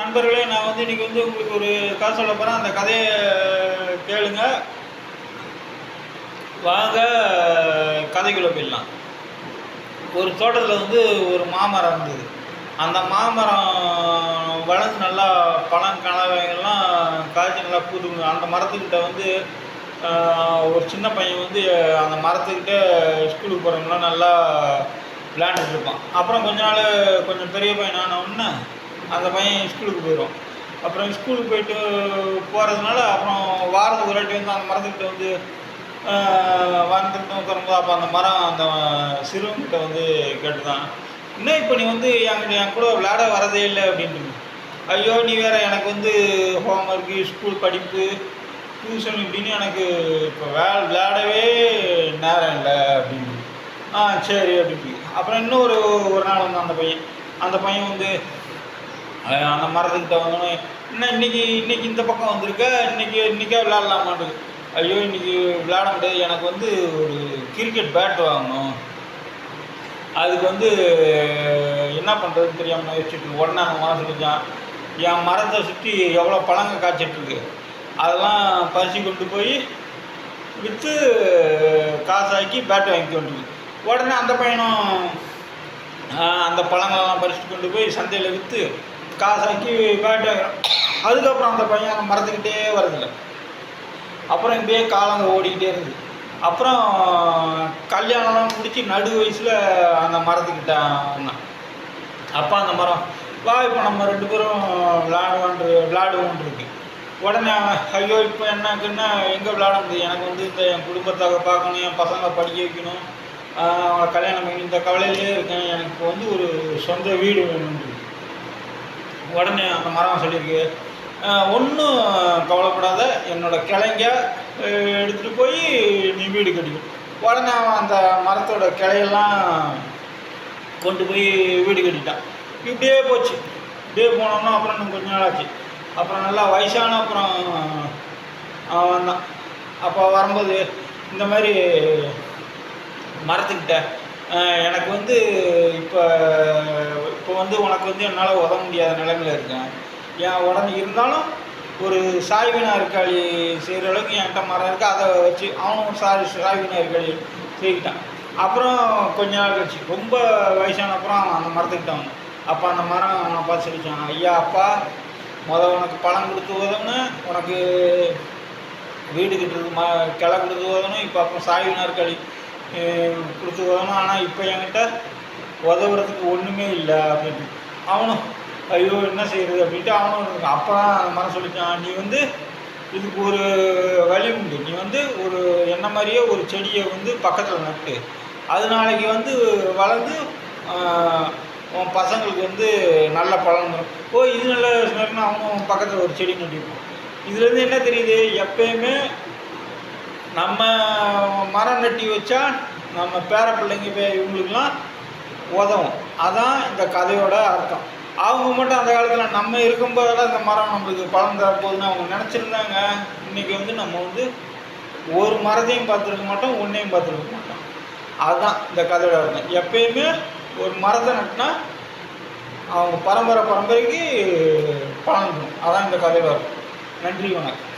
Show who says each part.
Speaker 1: நண்பர்களே, நான் இன்னைக்கு உங்களுக்கு ஒரு கதை சொல்ல போகிறேன். அந்த கதையை கேளுங்க. வாங்க கதைக்குள்ளே போயிடலாம். ஒரு தோட்டத்தில் ஒரு மாமரம் இருந்தது. அந்த மாமரம் வளர்ந்து நல்லா பழங்கனவைகள்லாம் காய்ச்சி நல்லா பூத்துக்கணும். அந்த மரத்துக்கிட்ட ஒரு சின்ன பையன் அந்த மரத்துக்கிட்ட ஸ்கூலுக்கு போகிறவங்களாம் நல்லா விளையாண்டுட்டு இருப்பான். அப்புறம் கொஞ்சம் பெரிய பையன் ஆனவுடனே அந்த பையன் ஸ்கூலுக்கு போயிடுவான். அப்புறம் ஸ்கூலுக்கு போயிட்டு போகிறதுனால அப்புறம் வாரத்துக்கு ஒரு வாட்டி அந்த மரத்துக்கிட்ட வந்துட்டு உட்காரும்போது அப்போ அந்த மரம் அந்த சிறுவன்கிட்ட கேட்டுதான், இன்னும் இப்போ நீ என் கூட விளையாட வரதே இல்லை அப்படின்ட்டு. ஐயோ, நீ வேறு, எனக்கு ஹோம்ஒர்க்கு, ஸ்கூல் படிப்பு, டியூஷன் இப்படின்னு எனக்கு இப்போ விளையாடவே நேரம் இல்லை அப்படின்னு. சரி அப்படின்னு. அப்புறம் இன்னும் ஒரு நாள் அந்த பையன் அந்த மரத்துக்கிட்ட வந்தோன்னே, இன்னும் இன்னைக்கு இந்த பக்கம் வந்திருக்க, இன்றைக்கே விளையாடலாமான்றது. ஐயோ, இன்றைக்கி விளையாட முடியாது, எனக்கு ஒரு கிரிக்கெட் பேட் வாங்கணும். அதுக்கு என்ன பண்ணுறதுன்னு தெரியாமல் நான் யோசிச்சுட்டு உடனே அந்த மரம் சொல்லிச்சான், என் மரத்தை சுற்றி எவ்வளோ பழங்க காய்ச்சிட்ருக்கு, அதெல்லாம் பறித்து கொண்டு போய் விற்று காசாக்கி பேட் வாங்கி கொண்டு. உடனே அந்த பையனும் அந்த பழங்களெல்லாம் பறிச்சுட்டு கொண்டு போய் சந்தையில் விற்று காசாக்கி பேட். அதுக்கப்புறம் அந்த பையன் அந்த மரத்துக்கிட்டே வரதில்லை. அப்புறம் இப்படியே காலங்க ஓடிக்கிட்டே இருந்தது. அப்புறம் கல்யாணம்லாம் முடிச்சு நடு வயசில் அந்த மரத்துக்கிட்ட வந்தான். அப்போ அந்த மரம், வா இப்போ நம்ம 2 பேரும் விளையாடுவோன்ட்டு இருக்கு. உடனே அவன், ஐயோ இப்போ என்னக்குன்னா எங்கே விளையாட முடியும், எனக்கு என் குடும்பத்தை பார்க்கணும், என் பசங்களை படிக்க வைக்கணும், அவங்கள கல்யாணம் பண்ணி இந்த கவலையிலே இருக்கேன், எனக்கு இப்போ ஒரு சொந்த வீடு வேணும்னு. உடனே அந்த மரம் சொல்லியிருக்கு, ஒன்றும் கவலைப்படாத, என்னோடய கிளைங்க எடுத்துகிட்டு போய் நீ வீடு கட்டிக்கும். உடனே அவன் அந்த மரத்தோட கிளையெல்லாம் கொண்டு போய் வீடு கட்டிட்டான். இப்படியே போச்சு. இப்படியே போனோம்னா அப்புறம் இன்னும் கொஞ்ச நாள் ஆச்சு. அப்புறம் நல்லா வயசான அப்புறம் அவன் வந்தான். அப்போ வரும்போது இந்த மாதிரி மரத்துக்கிட்ட, எனக்கு இப்போ உனக்கு என்னால் உதவ முடியாத நிலைமையில் இருக்கேன், என் உடனே இருந்தாலும் ஒரு சாய்வினா இருக்காளி செய்கிற அளவுக்கு என்கிட்ட மரம் இருக்குது, அதை வச்சு அவனும் சாய்வினா இருக்காளி செய்கிட்டான். அப்புறம் கொஞ்ச நாள் கழிச்சு ரொம்ப வயசான அப்புறம் அந்த மரத்துக்கிட்ட வந்தான். அப்போ அந்த மரம் அவனை பார்த்து சொல்லிச்சான், ஐயா அப்பா, உனக்கு பழம் கொடுத்து உதவணும், உனக்கு வீடு கட்டுறதுக்கு கிளை கொடுத்து உதவணும், இப்போ அப்புறம் சாய்வினா இருக்காளி கொடுத்து உதவணும், ஆனால் இப்போ என்கிட்ட உதவுறதுக்கு ஒன்றுமே இல்லை அப்படின்ட்டு. அவனும் ஐயோ என்ன செய்கிறது அப்படின்ட்டு அவனும் இருக்கான். அப்போ தான் அந்த மரம் சொல்லிச்சான், நீ இதுக்கு ஒரு வழி உண்டு, நீ ஒரு என்ன மாதிரியே ஒரு செடியை பக்கத்தில் நட்டு, அது நாளைக்கு வளர்ந்து உன் பசங்களுக்கு நல்ல பலன் வரும். இது நல்ல சொன்னா அவனும் பக்கத்தில் ஒரு செடி நட்டிருப்பான். இதுலேருந்து என்ன தெரியுது, எப்பயுமே நம்ம மரம் நட்டி வச்சா நம்ம பேர பிள்ளைங்க இவங்களுக்கெல்லாம் உதவும். அதான் இந்த கதையோட அர்த்தம். அவங்க மட்டும் அந்த காலத்தில் நம்ம இருக்கும்போதெல்லாம் இந்த மரம் நம்மளுக்கு பலன் தரப்போகுதுன்னு அவங்க நினச்சிருந்தாங்க. இன்றைக்கி நம்ம ஒரு மரத்தையும் பார்த்துருக்க மாட்டோம், ஒன்றையும் பார்த்துருக்க மாட்டோம். அதுதான் இந்த கதையோட அர்த்தம். எப்பயுமே ஒரு மரத்தை நட்டினா அவங்க பரம்பரைக்கு பலன் இருக்கும். அதான் இந்த கதையோட அர்த்தம். நன்றி, வணக்கம்.